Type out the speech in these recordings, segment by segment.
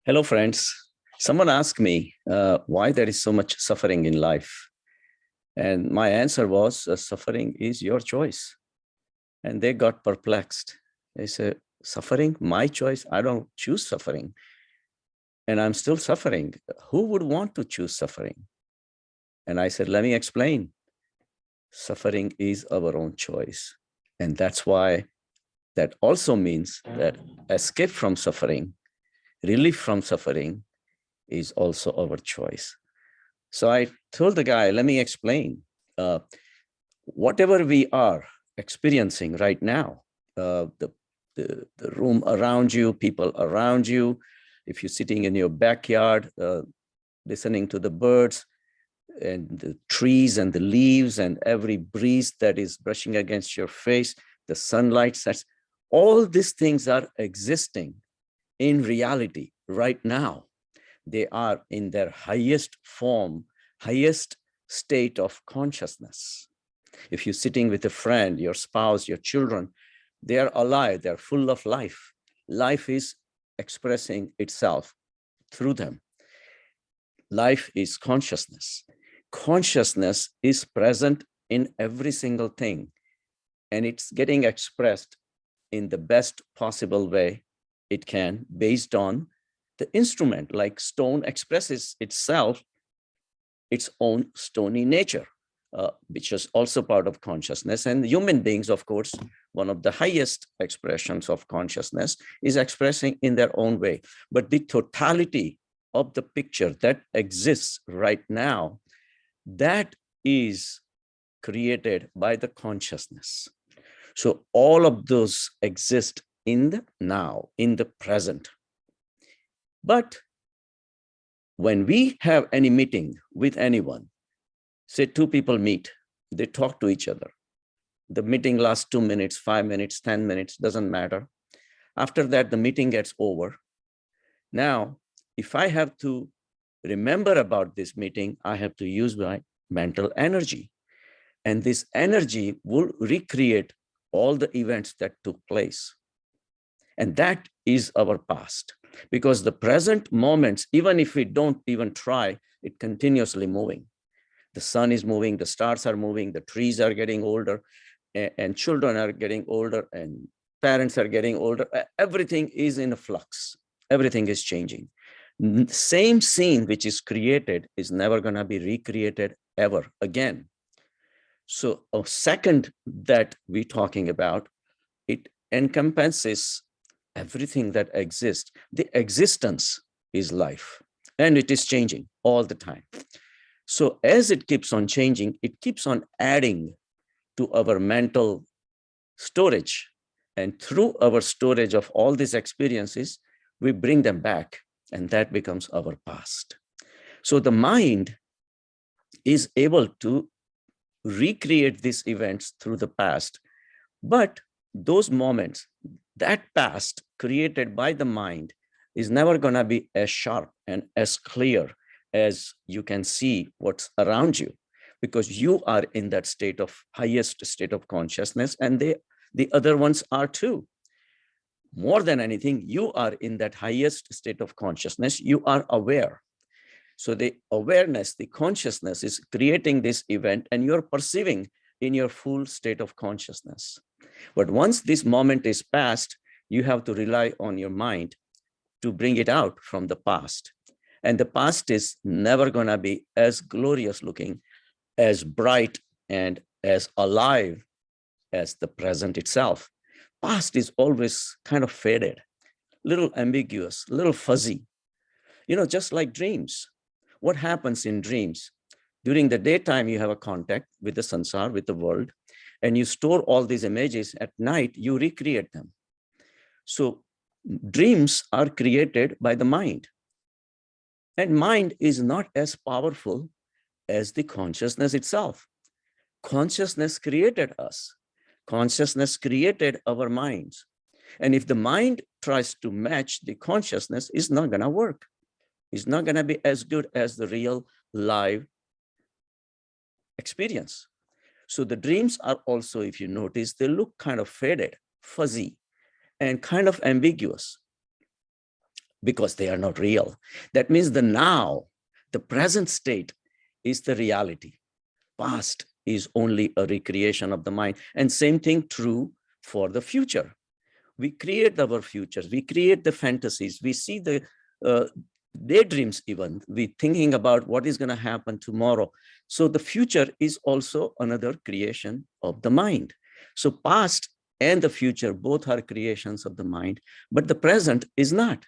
Hello, friends. Someone asked me why there is so much suffering in life. And my answer was suffering is your choice. And they got perplexed. They said, suffering, my choice? I don't choose suffering. And I'm still suffering. Who would want to choose suffering? And I said, let me explain. Suffering is our own choice. And that's why that also means that escape from suffering, relief from suffering is also our choice. So I told the guy, let me explain. Whatever we are experiencing right now, the room around you, people around you, if you're sitting in your backyard, listening to the birds and the trees and the leaves and every breeze that is brushing against your face, the sunlight sets, all these things are existing in reality right now. They are in their highest form, highest state of consciousness. If you're sitting with a friend, your spouse, your children, they are alive, they're full of life. Life is expressing itself through them. Life is consciousness. Consciousness is present in every single thing, and it's getting expressed in the best possible way it can based on the instrument. Like stone expresses itself, its own stony nature, which is also part of consciousness. And human beings, of course, one of the highest expressions of consciousness is expressing in their own way. But the totality of the picture that exists right now, that is created by the consciousness. So all of those exist in the now, in the present. But when we have any meeting with anyone, say two people meet, they talk to each other. The meeting lasts 2 minutes, 5 minutes, 10 minutes, doesn't matter. After that, the meeting gets over. Now, if I have to remember about this meeting, I have to use my mental energy. And this energy will recreate all the events that took place. And that is our past, because the present moments, even if we don't even try, it continuously moving. The sun is moving, the stars are moving, the trees are getting older, and children are getting older, and parents are getting older. Everything is in a flux. Everything is changing. Same scene which is created is never going to be recreated ever again. So a second that we're talking about, it encompasses everything that exists. The existence is life, and it is changing all the time. So as it keeps on changing, it keeps on adding to our mental storage. And through our storage of all these experiences, we bring them back, and that becomes our past. So the mind is able to recreate these events through the past, but those moments, that past created by the mind, is never going to be as sharp and as clear as you can see what's around you, because you are in that state of highest state of consciousness, and the other ones are too. More than anything, you are in that highest state of consciousness. You are aware. So the awareness, the consciousness is creating this event, and you're perceiving in your full state of consciousness. But once this moment is past, you have to rely on your mind to bring it out from the past. And the past is never going to be as glorious looking, as bright, and as alive as the present itself. Past is always kind of faded, little ambiguous, little fuzzy, just like dreams. What happens in dreams? During the daytime, you have a contact with the sansar, with the world, and you store all these images. At night, you recreate them. So dreams are created by the mind. And mind is not as powerful as the consciousness itself. Consciousness created us. Consciousness created our minds. And if the mind tries to match the consciousness, it's not going to work. It's not going to be as good as the real live experience. So the dreams are also, if you notice, they look kind of faded, fuzzy, and kind of ambiguous. because they are not real. That means the now, the present state is the reality. Past is only a recreation of the mind. And same thing true for the future. We create our futures, we create the fantasies, we see the daydreams even, we thinking about what is going to happen tomorrow. So the future is also another creation of the mind. So past and the future both are creations of the mind, but the present is not.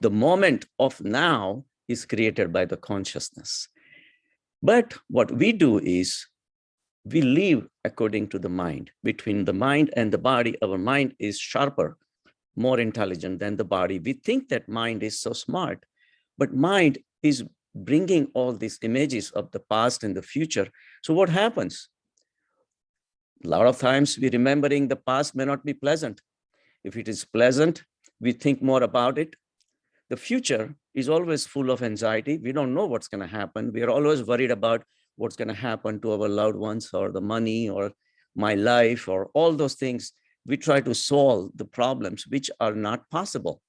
The moment of now is created by the consciousness. But what we do is we live according to the mind. Between the mind and the body, our mind is sharper, more intelligent than the body. We think that mind is so smart, but mind is bringing all these images of the past and the future. So what happens? A lot of times we remembering the past may not be pleasant. If it is pleasant, we think more about it. The future is always full of anxiety. We don't know what's going to happen. We are always worried about what's going to happen to our loved ones or the money or my life or all those things. We try to solve the problems which are not possible.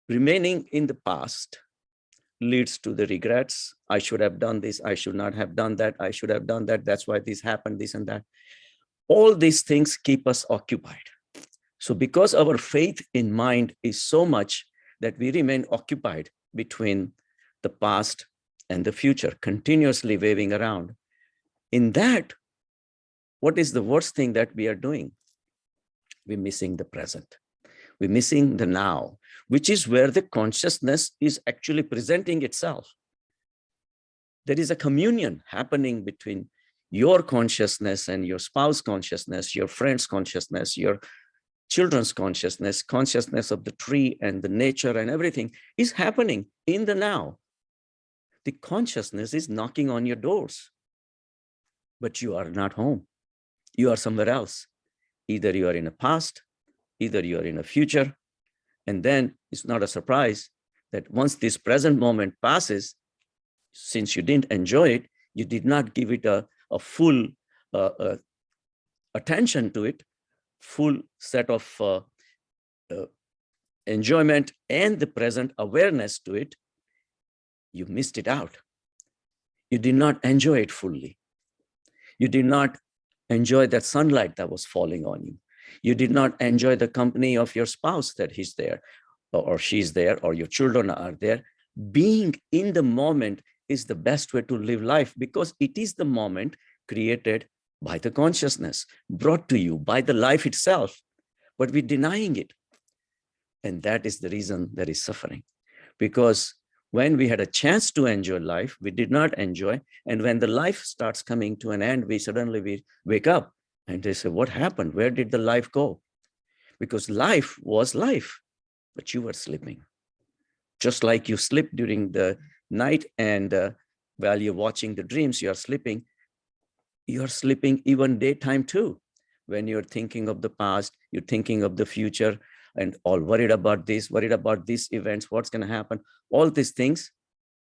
Remaining in the past leads to the regrets. I should have done this. I should not have done that. I should have done that. That's why this happened, this and that. All these things keep us occupied. So because our faith in mind is so much that we remain occupied between the past and the future, continuously waving around. In that, what is the worst thing that we are doing? We're missing the present. We're missing the now, which is where the consciousness is actually presenting itself. There is a communion happening between your consciousness and your spouse consciousness, your friend's consciousness, your children's consciousness, consciousness of the tree and the nature and everything is happening in the now. The consciousness is knocking on your doors, but you are not home. You are somewhere else. Either you are in a past, either you are in a future. And then it's not a surprise that once this present moment passes, since you didn't enjoy it, you did not give it a full attention to it, full set of enjoyment and the present awareness to it, you missed it out. You did not enjoy it fully. You did not enjoy that sunlight that was falling on you. You did not enjoy the company of your spouse that he's there or she's there or your children are there. Being in the moment is the best way to live life because it is the moment created by the consciousness, brought to you by the life itself, but we're denying it. And that is the reason there is suffering. Because when we had a chance to enjoy life, we did not enjoy. And when the life starts coming to an end, we wake up and they say, what happened? Where did the life go? Because life was life, but you were sleeping. Just like you sleep during the night and while you're watching the dreams, you're sleeping even daytime too. When you're thinking of the past, you're thinking of the future and all worried about this, worried about these events, what's going to happen, all these things,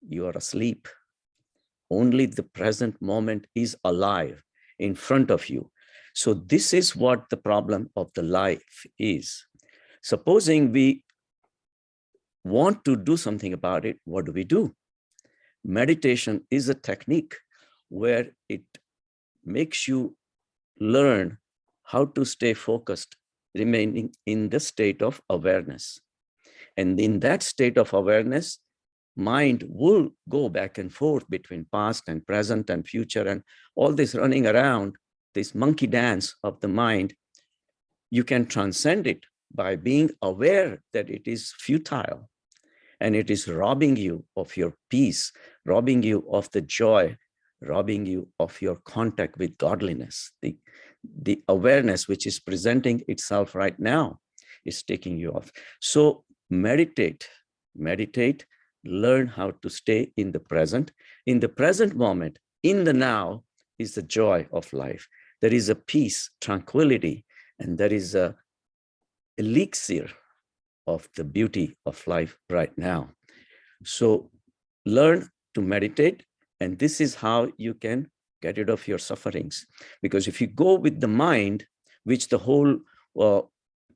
you are asleep. Only the present moment is alive in front of you. So this is what the problem of the life is. Supposing we want to do something about it, what do? Meditation is a technique where it makes you learn how to stay focused, remaining in the state of awareness. And in that state of awareness, mind will go back and forth between past and present and future and all this running around, this monkey dance of the mind. You can transcend it by being aware that it is futile and it is robbing you of your peace, robbing you of the joy, robbing you of your contact with godliness. The awareness which is presenting itself right now is taking you off. So meditate, learn how to stay in the present. In the present moment, in the now is the joy of life. There is a peace, tranquility, and there is a elixir of the beauty of life right now. So learn to meditate, and this is how you can get rid of your sufferings. Because if you go with the mind, which the whole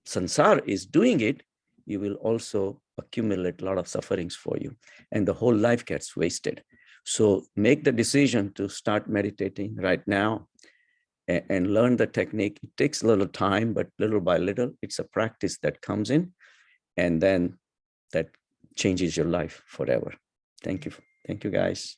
sansar is doing it, you will also accumulate a lot of sufferings for you, and the whole life gets wasted. So make the decision to start meditating right now and learn the technique. It takes a little time, but little by little, it's a practice that comes in, and then that changes your life forever. Thank you. Thank you, guys.